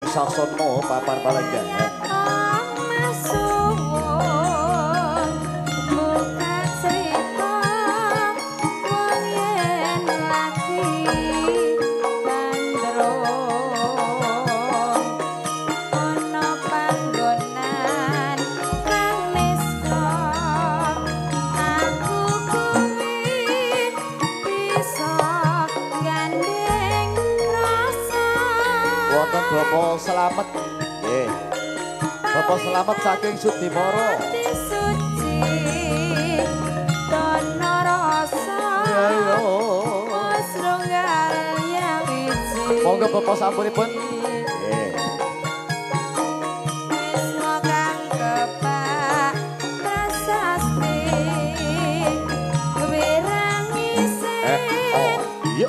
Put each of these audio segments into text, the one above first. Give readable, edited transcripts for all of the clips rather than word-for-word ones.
Sasono papan palenggahan. Bapak selamat, Bapak selamat saking Sudimoro. Monggo Bapak sampunipun.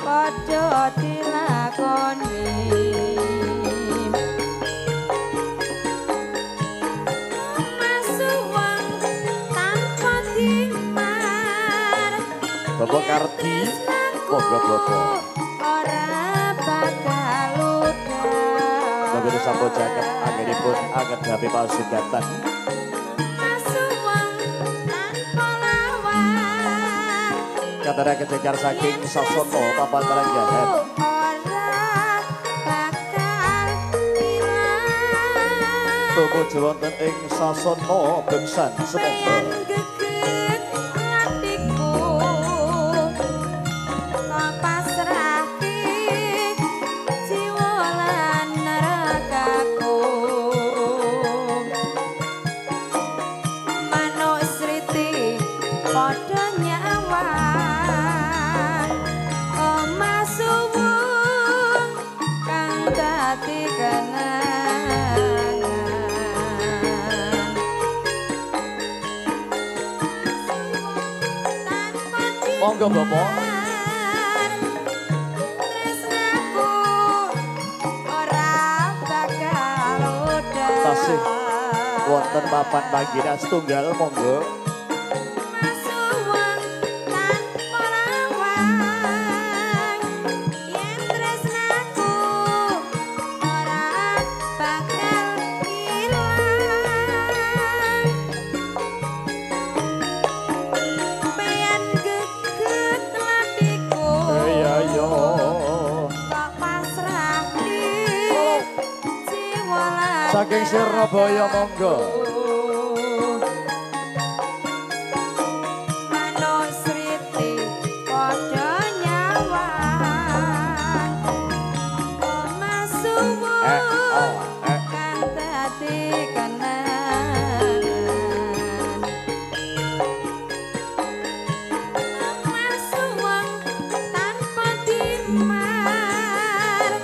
Padha dilakoni masuwang tanpa dimar Bapak Kardi monggo Bapak ora bakal udah Bapak disambut jaket anggenipun anggen gawe pasugatan masuwang tanpa lawan katara kejegar saking Sasono papan palenggahan. Tumuju wonten ing Sasono Beksan Semoga. Monggo Bapak. Tasih wonten papan panggilan setunggal monggo. Saking Surabaya monggo. Manusriti padha nyawang masuwung kang dadi kenangan masuwung tanpa dimar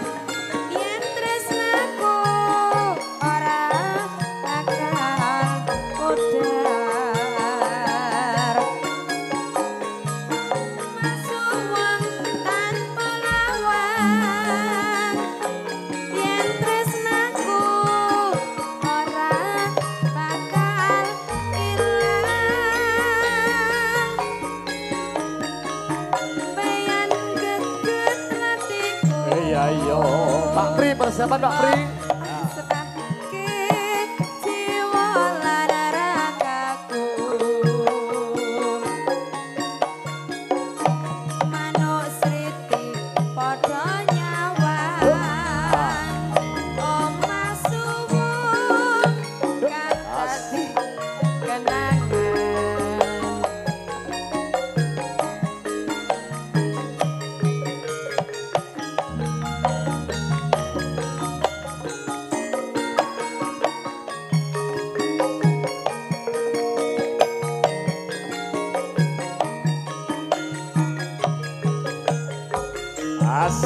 yen tresnaku Ayo, Pak Pri, persiapan Pak Pri. As.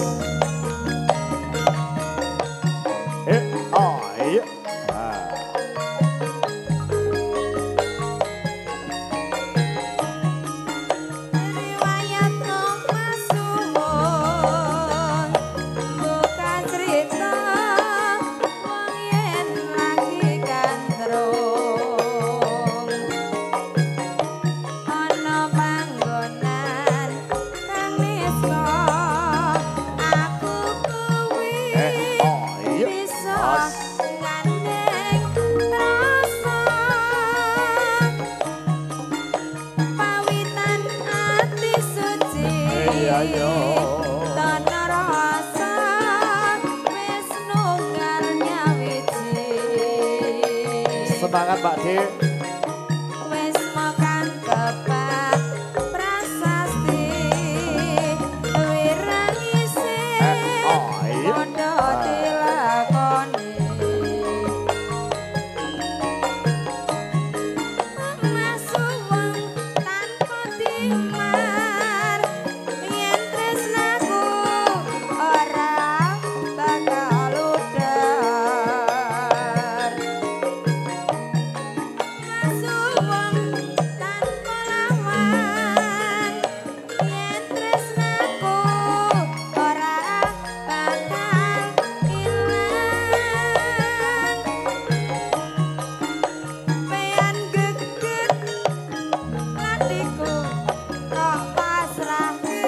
Ayo. Riwayat masuwun bukan cerita wong yen lagi gandrung ana panggonan kang wis Gandeng rasa pawitan ati suci Ayo tanah rasa wis nunggal nyawiji semangat Pak D. wis makan kebak prasasti wirang isih Oh iya. padha dilakoni masuwung tanpa timar yen tresnaku ora bakal udar masuwung tanpa lawan yen tresnaku ora bakal ilang peyan geget atiku kok pasrahke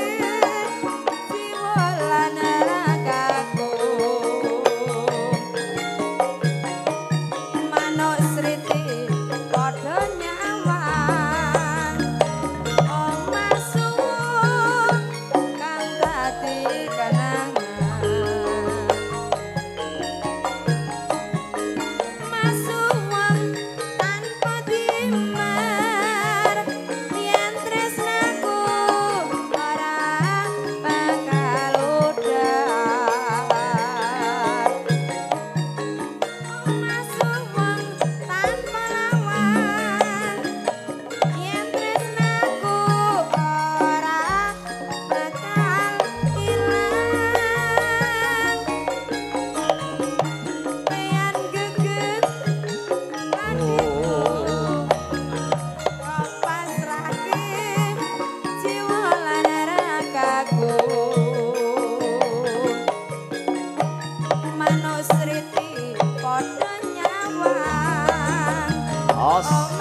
jiwa lan ragaku manuk sriti padha nyawang omah suwung kang dadi kenangan masuwung tanpa timar yen tresnaku ora bakal udar masuwung tanpa lawan yen tresnaku ora bakal ilang peyan geget atiku kok pasrahke jiwa lan ragaku manuk sriti padha nyawang Os.